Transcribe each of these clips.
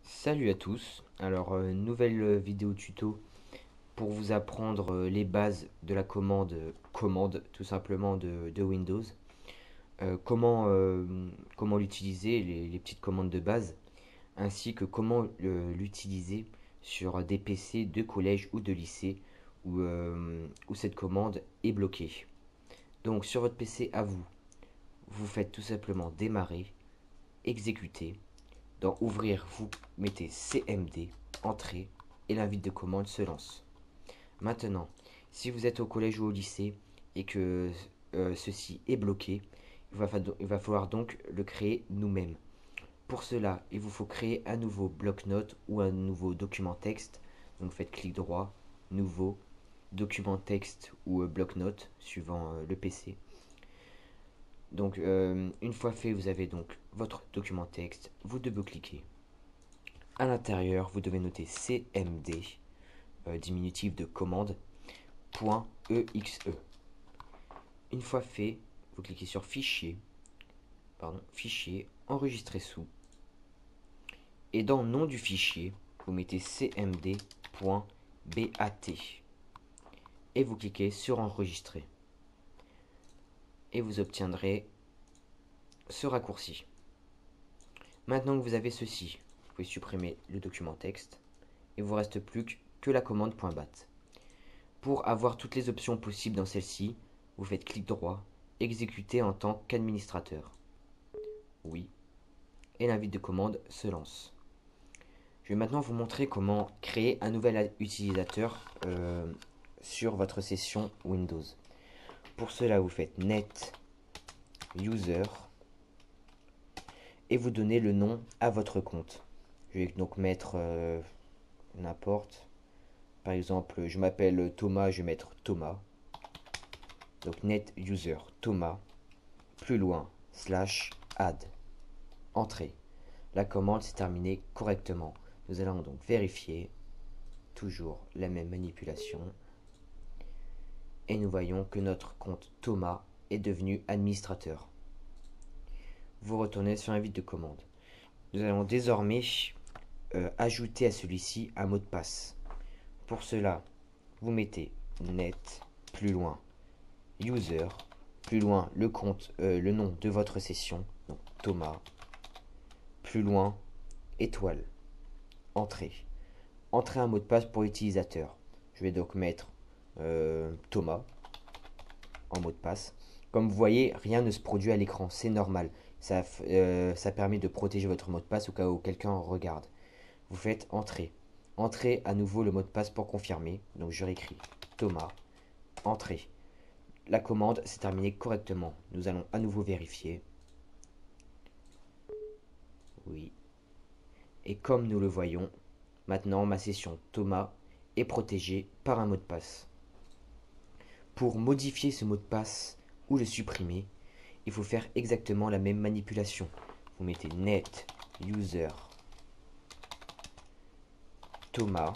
Salut à tous, alors nouvelle vidéo tuto pour vous apprendre les bases de la commande tout simplement de Windows. Comment l'utiliser, les petites commandes de base, ainsi que comment l'utiliser sur des PC de collège ou de lycée où cette commande est bloquée. Donc sur votre PC à vous, vous faites tout simplement démarrer, exécuter. Dans Ouvrir, vous mettez CMD, Entrée, et l'invite de commande se lance. Maintenant, si vous êtes au collège ou au lycée et que ceci est bloqué, il va falloir donc le créer nous-mêmes. Pour cela, il vous faut créer un nouveau bloc-notes ou un nouveau document texte. Donc faites clic droit, nouveau, document texte ou bloc-notes, suivant le PC. Donc une fois fait, vous avez donc votre document texte, vous double-cliquez. À l'intérieur, vous devez noter CMD, diminutif de commande, .exe. Une fois fait, vous cliquez sur Fichier, Enregistrer sous. Et dans le nom du fichier, vous mettez cmd.bat. Et vous cliquez sur Enregistrer. Et vous obtiendrez ce raccourci. Maintenant que vous avez ceci, vous pouvez supprimer le document texte. Il ne vous reste plus que la commande .bat. Pour avoir toutes les options possibles dans celle-ci, vous faites clic droit, exécuter en tant qu'administrateur. Oui. Et l'invite de commande se lance. Je vais maintenant vous montrer comment créer un nouvel utilisateur sur votre session Windows. Pour cela, vous faites net user et vous donnez le nom à votre compte. Je vais donc mettre n'importe. Par exemple, je m'appelle Thomas, je vais mettre Thomas. Donc net user Thomas, plus loin, /add, entrée. La commande s'est terminée correctement. Nous allons donc vérifier, toujours la même manipulation. Et nous voyons que notre compte Thomas est devenu administrateur. Vous retournez sur invite de commande. Nous allons désormais ajouter à celui-ci un mot de passe. Pour cela, vous mettez net, plus loin, user, plus loin le compte, le nom de votre session, donc Thomas, plus loin, étoile, entrée. Entrez un mot de passe pour utilisateur. Je vais donc mettre Thomas en mot de passe. Comme vous voyez, rien ne se produit à l'écran, c'est normal. Ça permet de protéger votre mot de passe au cas où quelqu'un regarde. Vous faites entrer. Entrez à nouveau le mot de passe pour confirmer. Donc je réécris Thomas, entrée. La commande s'est terminée correctement. Nous allons à nouveau vérifier. Oui. Et comme nous le voyons, maintenant ma session Thomas est protégée par un mot de passe. Pour modifier ce mot de passe ou le supprimer, il faut faire exactement la même manipulation. Vous mettez net user Thomas,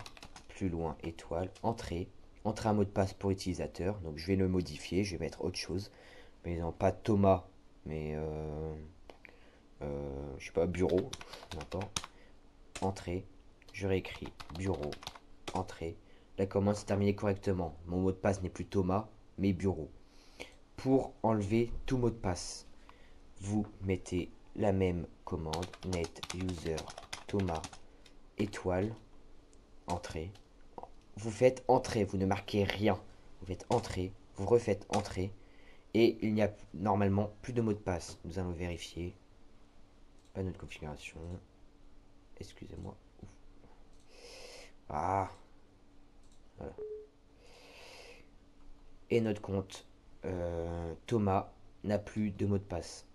plus loin étoile, entrée. Entrer un mot de passe pour utilisateur. Donc je vais le modifier, je vais mettre autre chose. Mais non, pas Thomas, mais je sais pas, bureau, n'importe. Entrée, je réécris bureau, entrée. La commande s'est terminée correctement. Mon mot de passe n'est plus Thomas, mais bureau. Pour enlever tout mot de passe, vous mettez la même commande, net user Thomas, étoile, entrée. Vous faites entrer, vous ne marquez rien. Vous faites entrer, vous refaites entrer. Et il n'y a normalement plus de mot de passe. Nous allons vérifier. Panneau de configuration. Excusez-moi. Ah. Voilà. Et notre compte Thomas n'a plus de mot de passe.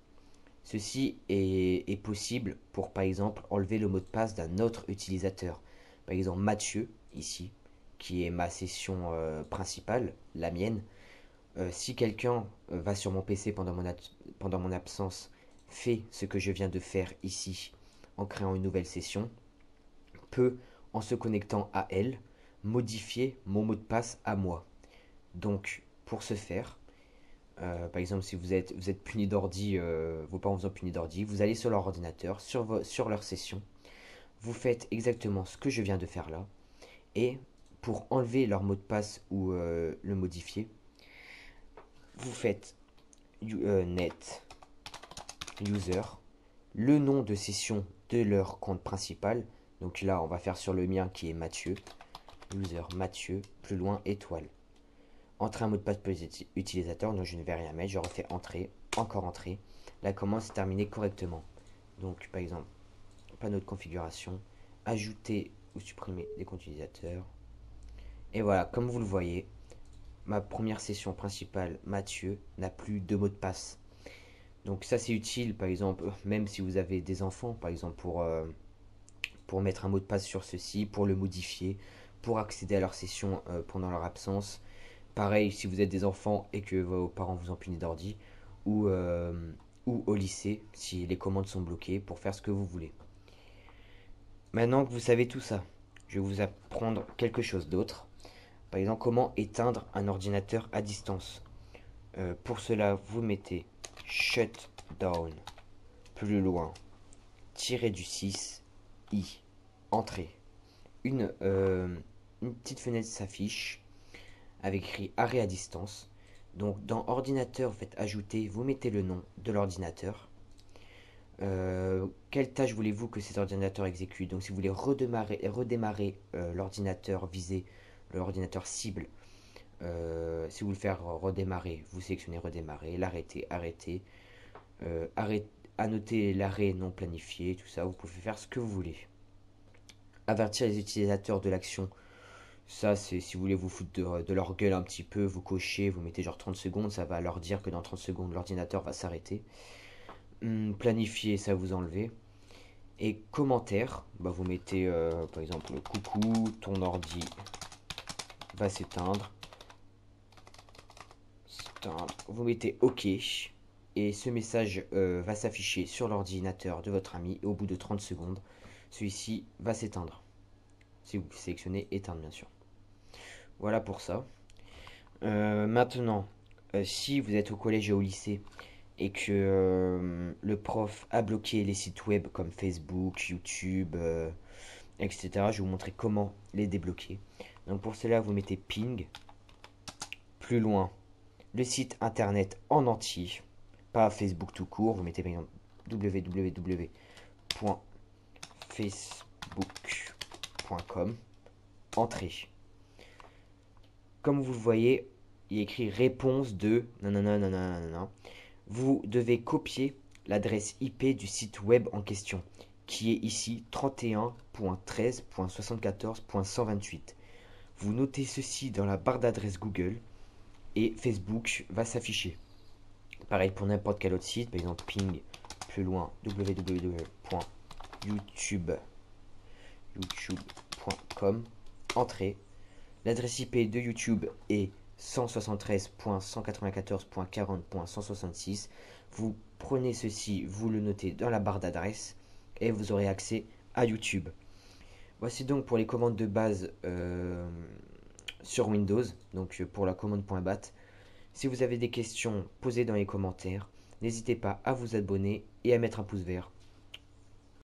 Ceci est possible pour, par exemple, enlever le mot de passe d'un autre utilisateur. Par exemple, Mathieu, ici, qui est ma session principale, la mienne. Si quelqu'un va sur mon PC pendant mon absence, fait ce que je viens de faire ici, en créant une nouvelle session, peut, en se connectant à elle, modifier mon mot de passe à moi. Donc, pour ce faire, par exemple, si vous êtes puni d'ordi, vos parents vous ont puni d'ordi, vous allez sur leur ordinateur, sur leur session, vous faites exactement ce que je viens de faire là. Et pour enlever leur mot de passe ou le modifier, vous faites net user, le nom de session de leur compte principal. Donc là, on va faire sur le mien qui est Mathieu. User Mathieu, plus loin étoile. Entrer un mot de passe utilisateur, donc je ne vais rien mettre. Je refais entrer, encore entrer. La commande s'est terminée correctement. Donc par exemple, panneau de configuration, ajouter ou supprimer des comptes utilisateurs. Et voilà, comme vous le voyez, ma première session principale, Mathieu, n'a plus de mot de passe. Donc ça c'est utile, par exemple, même si vous avez des enfants, par exemple pour mettre un mot de passe sur ceci, pour le modifier, pour accéder à leur session pendant leur absence. Pareil si vous êtes des enfants et que vos parents vous ont puni d'ordi, ou, ou au lycée, si les commandes sont bloquées, pour faire ce que vous voulez. Maintenant que vous savez tout ça, je vais vous apprendre quelque chose d'autre. Par exemple, comment éteindre un ordinateur à distance. Pour cela, vous mettez shutdown, plus loin, tiré du 6, i, entrée. Une petite fenêtre s'affiche avec écrit arrêt à distance. Donc dans ordinateur, vous faites ajouter, vous mettez le nom de l'ordinateur. Quelle tâche voulez-vous que cet ordinateur exécute? Donc si vous voulez redémarrer l'ordinateur visé, l'ordinateur cible, si vous le faire redémarrer, vous sélectionnez redémarrer, l'arrêter, arrêter, annoter l'arrêt non planifié, tout ça, vous pouvez faire ce que vous voulez. Avertir les utilisateurs de l'action, ça c'est si vous voulez vous foutre de leur gueule un petit peu, vous cochez, vous mettez genre 30 secondes, ça va leur dire que dans 30 secondes l'ordinateur va s'arrêter. Planifier, ça vous enlevez. Et commentaire, bah vous mettez par exemple coucou, ton ordi va s'éteindre. Vous mettez OK et ce message va s'afficher sur l'ordinateur de votre ami et au bout de 30 secondes, celui-ci va s'éteindre. Si vous sélectionnez éteindre bien sûr. Voilà pour ça. Maintenant, si vous êtes au collège et au lycée et que le prof a bloqué les sites web comme Facebook, YouTube, etc., je vais vous montrer comment les débloquer. Donc pour cela, vous mettez ping, plus loin, le site internet en entier, pas Facebook tout court, vous mettez par exemple www.facebook.com, entrée. Comme vous le voyez, il est écrit réponse de nanana, nanana, nanana. Vous devez copier l'adresse IP du site web en question, qui est ici 31.13.74.128. Vous notez ceci dans la barre d'adresse Google et Facebook va s'afficher. Pareil pour n'importe quel autre site, par exemple ping, plus loin, www.youtube.com, entrée. L'adresse IP de YouTube est 173.194.40.166. Vous prenez ceci, vous le notez dans la barre d'adresse et vous aurez accès à YouTube. Voici donc pour les commandes de base sur Windows, donc pour la commande .bat. Si vous avez des questions, posez dans les commentaires. N'hésitez pas à vous abonner et à mettre un pouce vert